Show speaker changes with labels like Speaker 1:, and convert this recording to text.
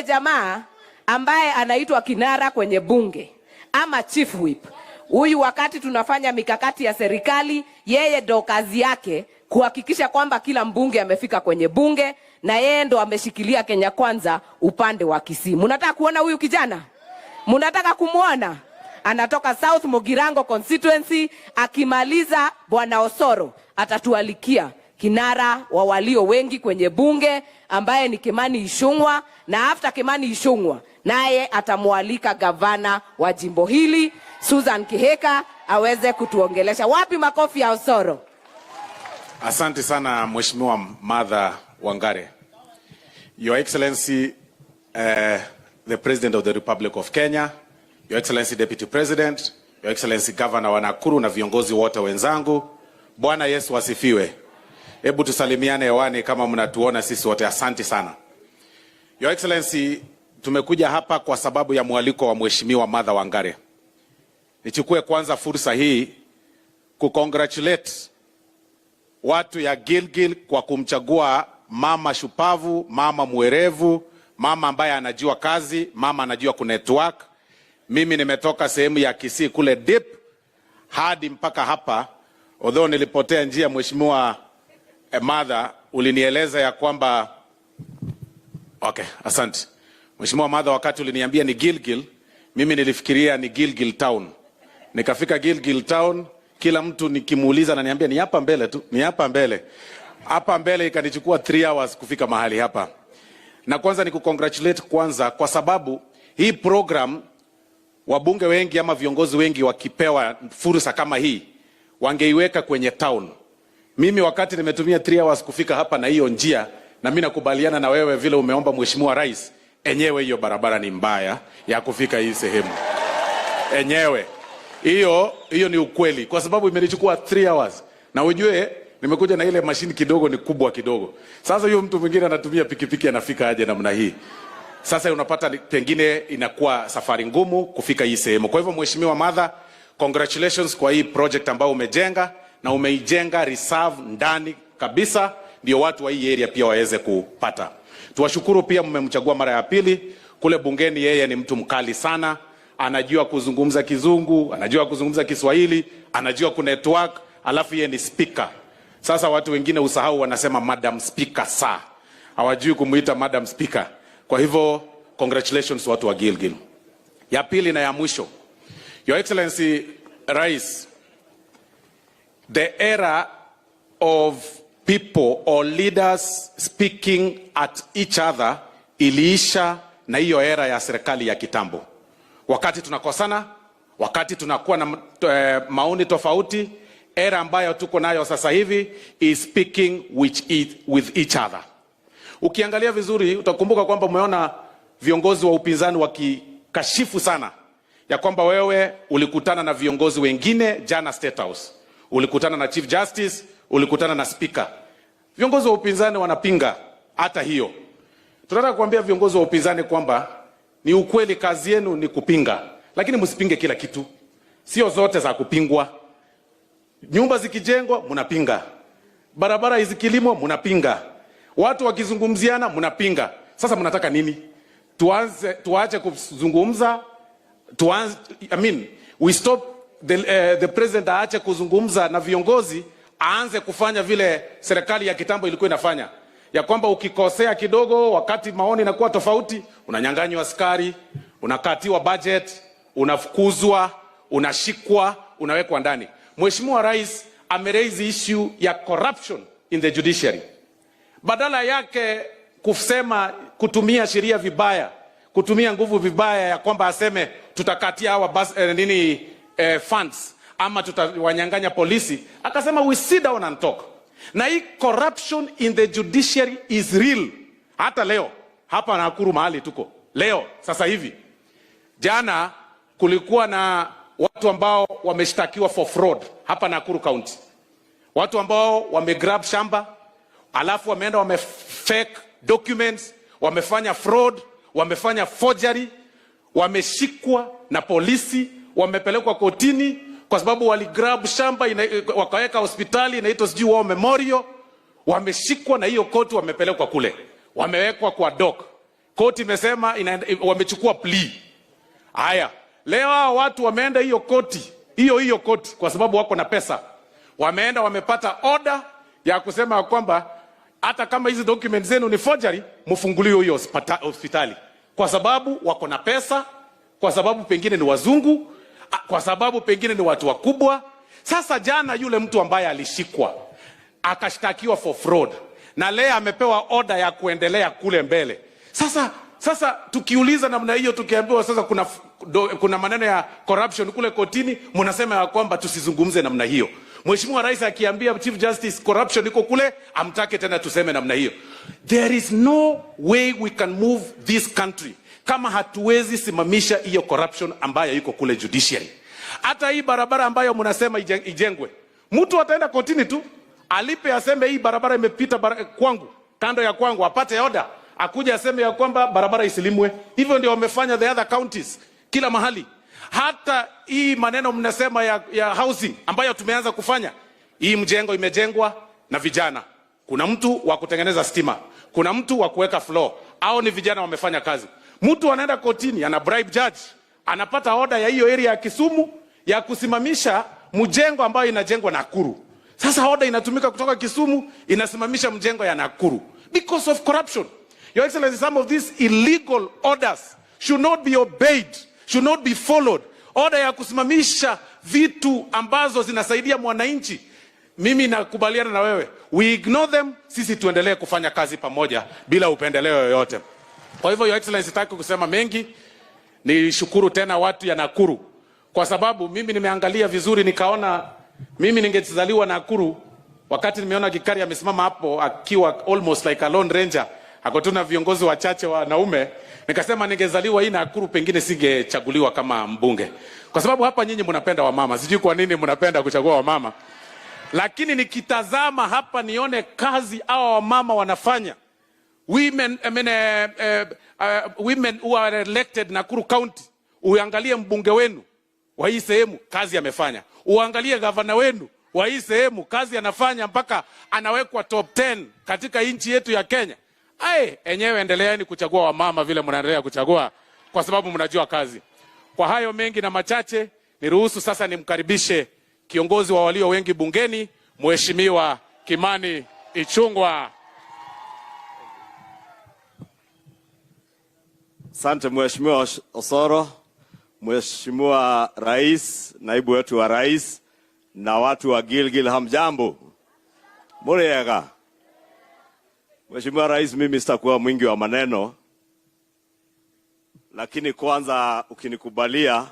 Speaker 1: jamaa ambaye anaitwa kinara kwenye bunge ama chief whip, huyu wakati tunafanya mikakati ya serikali, yeye ndo kazi yake kuhakikisha kwamba kila mbunge amefika kwenye bunge, na yeye ndo ameshikilia Kenya Kwanza upande wa Kisii. Mnataka kuona huyu kijana? Mnataka kumuona? Anatoka South Mugirango constituency. Akimaliza Bwana Osoro atatualikia kinara wa walio wengi kwenye bunge ambaye ni Kimani Ichung'wah, na after Kimani Ichung'wah naye atamualika gavana wa jimbo hili Susan Kihika aweze kutuongelesha. Wapi makofi ya Osoro?
Speaker 2: Asante sana Mheshimiwa Martha Wangare. Your Excellency, the President of the Republic of Kenya, Your Excellency Deputy President, Your Excellency Governor wa Nakuru na viongozi wote wenzangu, Bwana Yesu asifiwe. Hebu tusalimiane hewani kama mnatuona sisi wote. Asante sana. Your Excellency, tumekuja hapa kwa sababu ya mwaliko wa Mheshimiwa Martha Wangare. Nichukue kwanza fursa hii kukongratulate watu ya Gilgil kwa kumchagua mama shupavu, mama mwerevu, mama ambaye anajua kazi, mama anajua kunetwork. Mimi nimetoka sehemu ya Kisii kule deep hadi mpaka hapa. Although nilipotea njia, Mheshimiwa Martha ulinieleza ya kwamba okay, asante. Mheshimiwa Martha, wakati uliniambia ni Gilgil, mimi nilifikiria ni Gilgil town. Nikafika Gilgil town, kila mtu nikimuuliza ananiambia ni hapa mbele tu, ni hapa mbele. Hapa mbele ikanichukua 3 hours kufika mahali hapa. Na kwanza nikukongratulate kwanza kwa sababu hii program wabunge wengi ama viongozi wengi wakipewa fursa kama hii wangeiweka kwenye town. Mimi wakati nimetumia 3 hours kufika hapa na hiyo njia, na mimi nakubaliana na wewe vile umeomba Mheshimiwa Rais, enyewe hiyo barabara ni mbaya ya kufika hii sehemu. Enyewe hiyo ni ukweli kwa sababu imenichukua 3 hours. Na ujue nimekuja na ile mashini kidogo, ni kubwa kidogo. Sasa hiyo mtu mwingine anatumia pikipiki anafika aje namna hii? Sasa unapata pengine inakuwa safari ngumu kufika hii sehemu. Kwa hivyo Mheshimiwa Martha, congratulations kwa hii project ambayo umejenga, na umeijenga reserve ndani kabisa ndio watu wa hii area pia waweze kupata. Tuwashukuru pia mmemchagua mara ya pili kule bungeni. Yeye ni mtu mkali sana, anajua kuzungumza Kizungu, anajua kuzungumza Kiswahili, anajua kunetwork, alafu yeye ni speaker. Sasa watu wengine usahau wanasema Madam Speaker saa. Hawajui kumuita Madam Speaker. Kwa hivyo congratulations watu wa Gilgil. Ya pili na ya mwisho, Your Excellency Rais, the era of people or leaders speaking at each other iliisha na hiyo era ya serikali ya kitambo. Wakati tunakosana, wakati tunakuwa na maoni tofauti, era ambayo tuko nayo sasa hivi is speaking with each other. Ukiangalia vizuri utakumbuka kwamba umeona viongozi wa upinzani wakikashifu sana ya kwamba wewe ulikutana na viongozi wengine jana State House. Ulikutana na Chief Justice, ulikutana na Speaker. Viongozi wa upinzani wanapinga hata hiyo. Tunataka kuambia viongozi wa upinzani kwamba ni ukweli kazi yenu ni kupinga, lakini msipinge kila kitu. Sio zote za kupingwa. Nyumba zikijengwa mnapinga. Barabara zikilimwa mnapinga. Watu wakizungumziana mnapinga. Sasa mnataka nini? Tuache kuzungumza, we stop the president aache kuzungumza na viongozi, aanze kufanya vile serikali ya kitambo ilikuwa inafanya. Ya kwamba ukikosea kidogo wakati maoni inakuwa tofauti, unanyang'anywa askari, unakatiwa budget, unafukuzwa, unashikwa, unawekwa ndani. Mheshimiwa Rais ameraise issue ya corruption in the judiciary. Badala yake kusema kutumia sheria vibaya, kutumia nguvu vibaya ya kwamba aseme tutakatia hawa funds ama tutawanyang'anya polisi, akasema we sit down and talk. Na hii corruption in the judiciary is real. Hata leo hapa Nakuru mahali tuko leo sasa hivi, jana kulikuwa na watu ambao wameshtakiwa for fraud hapa Nakuru County. Watu ambao wamegrab shamba, alafu wameenda wamefake documents, wamefanya fraud, wamefanya forgery, wameshikwa na polisi, wamepelekwa kotini kwa sababu waligrab shamba wakaweka hospitali inaitwa sijui War Memorial. Wameshikwa na hiyo koti, wamepelekwa kule, wamewekwa kwa dock. Koti imesema wamechukua plea. Haya, leo watu wameenda hiyo koti, hiyo koti kwa sababu wako na pesa. Wameenda wamepata order ya kusema kwamba hata kama hizi documents zenu ni forgery, mfunguliwe hiyo hospitali. Kwa sababu wako na pesa, kwa sababu pengine ni wazungu, kwa sababu pengine ni watu wakubwa. Sasa jana yule mtu ambaye alishikwa akashtakiwa for fraud na leo amepewa order ya kuendelea kule mbele. Sasa tukiuliza namna hiyo, tukiambiwa sasa kuna maneno ya corruption kule kotini, mnasema ya kwamba tusizungumze namna hiyo. Mheshimiwa Rais akiambia Chief Justice corruption iko kule, amtake tena tuseme namna hiyo. There is no way we can move this country kama hatuwezi simamisha hiyo corruption ambayo iko kule judiciary. Hata hii barabara ambayo mnasema ijengwe, mtu ataenda kotini tu alipe, aseme hii barabara imepita kwangu, kando ya kwangu, apate order, akuja aseme ya kwamba barabara isilimwe. Hivyo ndio wamefanya the other counties kila mahali. Hata hii maneno mnasema ya housing ambayo tumeanza kufanya, hii mjengo imejengwa na vijana. Kuna mtu wa kutengeneza stima, kuna mtu wa kuweka floor, au ni vijana wamefanya kazi. Mtu anaenda kotini, ana bribe judge, anapata order ya hiyo area ya Kisumu ya kusimamisha mjengo ambayo inajengwa Nakuru. Sasa order inatumika kutoka Kisumu, inasimamisha mjengo ya Nakuru because of corruption. Your Excellency, some of these illegal orders should not be obeyed, should not be followed. Order ya kusimamisha vitu ambazo zinasaidia mwananchi, mimi nakubaliana na wewe, we ignore them. Sisi tuendelee kufanya kazi pamoja bila upendeleo yoyote. Kwa hivyo Your Excellency, sitaki kusema mengi. Nishukuru tena watu ya Nakuru, kwa sababu mimi nimeangalia vizuri, nikaona mimi ningezaliwa Nakuru, wakati nimeona Gikari amesimama hapo akiwa almost like a lone ranger, akotuna viongozi wachache wanaume, nikasema ningezaliwa hii Nakuru pengine singechaguliwa kama mbunge. Kwa sababu hapa nyinyi mnapenda wamama, sijui kwa nini mnapenda kuchagua wamama. Lakini nikitazama hapa nione kazi hawa wamama wanafanya. Women who are elected Nakuru County, uangalie mbunge wenu wa hii sehemu kazi amefanya. Uangalie gavana wenu wa hii sehemu kazi anafanya, mpaka anawekwa top 10 katika nchi yetu ya Kenya. Enyewe endeleeni kuchagua wamama vile mnaendelea kuchagua, kwa sababu mnajua kazi. Kwa hayo mengi na machache, niruhusu sasa nimkaribishe kiongozi wa walio wengi bungeni, Mheshimiwa Kimani Ichung'wah.
Speaker 3: Asante Mheshimiwa Osoro, Mheshimiwa Rais, naibu wetu wa Rais na watu wa Gilgil, hamjambo? Muriega. Mheshimiwa Rais, mimi sitakuwa mwingi wa maneno, lakini kwanza ukinikubalia